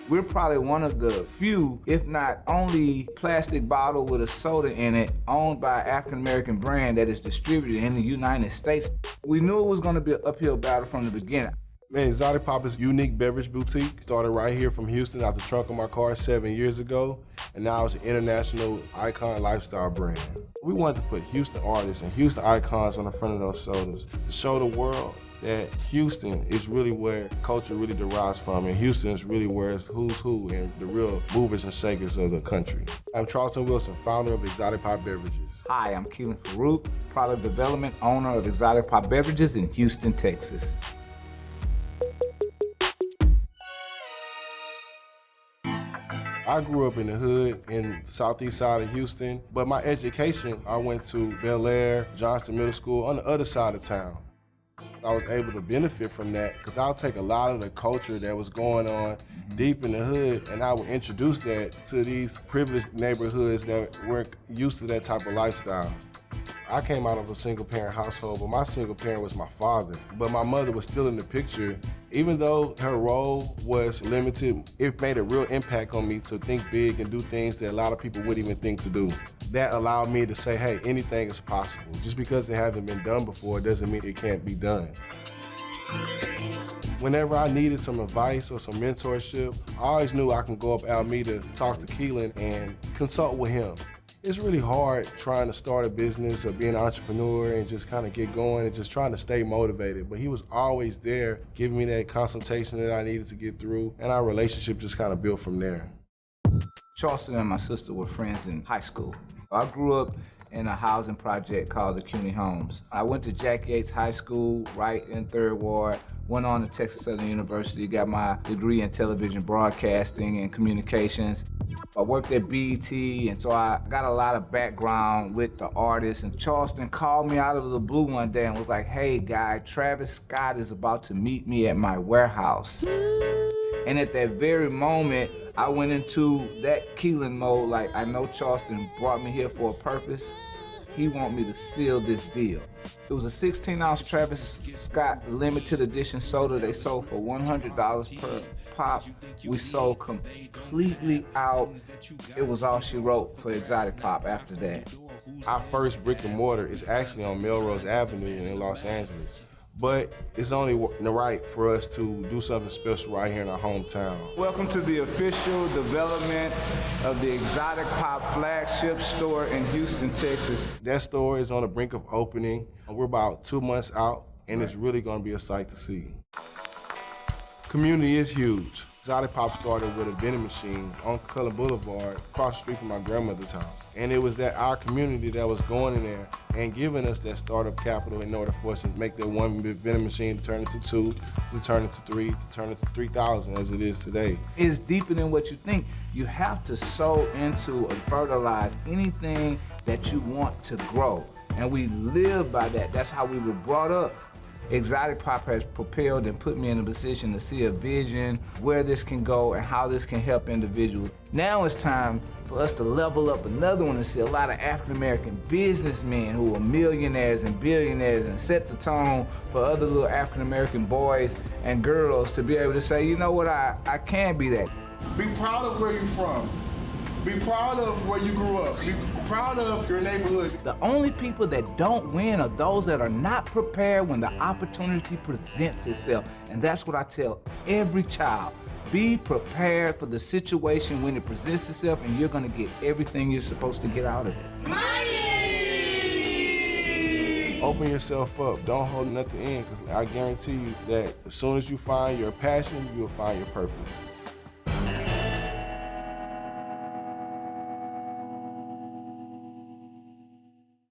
We're probably one of the few, if not only, plastic bottle with a soda in it owned by an African-American brand that is distributed in the United States. We knew it was going to be an uphill battle from the beginning. Man, Exotic Pop is a unique beverage boutique. Started right here from Houston out the trunk of my car 7 years ago, and now it's an international icon lifestyle brand. We wanted to put Houston artists and Houston icons on the front of those sodas to show the world that Houston is really where culture really derives from, and Houston is really where it's who's who and the real movers and shakers of the country. I'm Charleston Wilson, founder of Exotic Pop Beverages. Hi, I'm Kehlin Farooq, product development owner of Exotic Pop Beverages in Houston, Texas. I grew up in the hood in the southeast side of Houston, but my education, I went to Bel Air, Johnston Middle School on the other side of town. I was able to benefit from that because I'll take a lot of the culture that was going on deep in the hood and I would introduce that to these privileged neighborhoods that weren't used to that type of lifestyle. I came out of a single parent household, but my single parent was my father. But my mother was still in the picture. Even though her role was limited, it made a real impact on me to think big and do things that a lot of people wouldn't even think to do. That allowed me to say, hey, anything is possible. Just because it hasn't been done before doesn't mean it can't be done. Whenever I needed some advice or some mentorship, I always knew I can go up Alameda, talk to Kehlin, and consult with him. It's really hard trying to start a business or being an entrepreneur and just kind of get going and just trying to stay motivated. But he was always there giving me that consultation that I needed to get through, and our relationship just kind of built from there. Charleston and my sister were friends in high school. I grew up in a housing project called the CUNY Homes. I went to Jack Yates High School right in 3rd Ward, went on to Texas Southern University, got my degree in television broadcasting and communications. I worked at BET, and so I got a lot of background with the artists. And Charleston called me out of the blue one day and was like, hey guy, Travis Scott is about to meet me at my warehouse. And at that very moment, I went into that Kehlin mode, like I know Charleston brought me here for a purpose. He want me to seal this deal. It was a 16-ounce Travis Scott limited edition soda. They sold for $100 per pop. We sold completely out. It was all she wrote for Exotic Pop after that. Our first brick and mortar is actually on Melrose Avenue in Los Angeles. But it's only right for us to do something special right here in our hometown. Welcome to the official development of the Exotic Pop flagship store in Houston, Texas. That store is on the brink of opening. We're about 2 months out, and it's really gonna be a sight to see. Community is huge. Exotic Pop started with a vending machine on Cullen Boulevard, across the street from my grandmother's house. And it was our community that was going in there and giving us that startup capital in order for us to make that one vending machine to turn into 2, to turn into 3, to turn into 3,000 as it is today. It's deeper than what you think. You have to sow into and fertilize anything that you want to grow. And we live by that. That's how we were brought up. Exotic Pop has propelled and put me in a position to see a vision, where this can go and how this can help individuals. Now it's time for us to level up another one and see a lot of African-American businessmen who are millionaires and billionaires and set the tone for other little African-American boys and girls to be able to say, you know what, I can be that. Be proud of where you're from. Be proud of where you grew up. Be proud of your neighborhood. The only people that don't win are those that are not prepared when the opportunity presents itself. And that's what I tell every child. Be prepared for the situation when it presents itself, and you're gonna get everything you're supposed to get out of it. Money! Open yourself up, don't hold nothing in, because I guarantee you that as soon as you find your passion, you'll find your purpose.